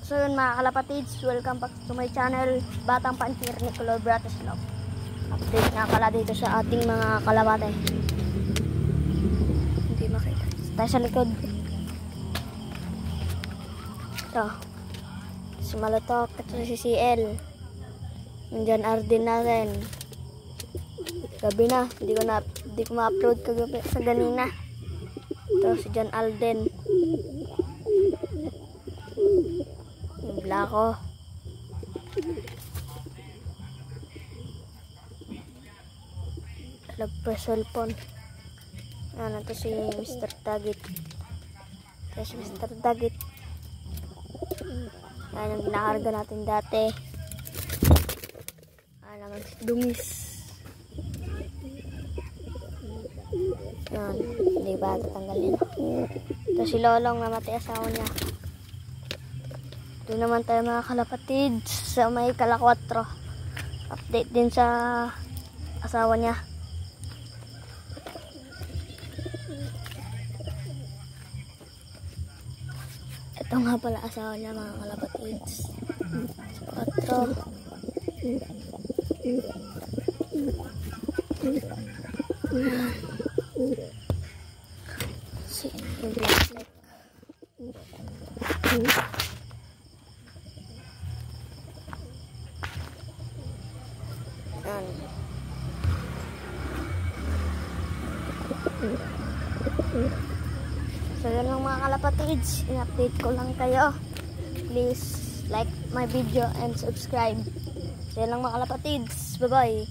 So yun mga kalapatids, welcome back to my channel, Batang Pancir ni Color Bratislav. Update nga pala dito sa ating mga kalapate. Hindi makita. Tayo sa likod. Ito. Si Malotok at si CL. Nandiyan Arden natin. Gabi na. Hindi ko ma-upload kagabi sa ganina. Ito si John Alden. Yung Blacko. Lagpa cellphone. Ano to si Mr. Dagit. Ito si Mr. Dagit. Yan yung ginakarga natin dati. Naman si Dumis. Yan. Hindi ba tatanggalin? Ito si Lolong na mati asawa niya. Ito naman tayo mga kalapatids sa may Kala4. Update din sa asawa niya. Ito nga pala asawa niya mga kalapatids. Sa 4. Si yung black. So yun lang mga kalapatids, in-update ko lang kayo. Please like my video and subscribe. So yun lang mga kalapatids, bye bye.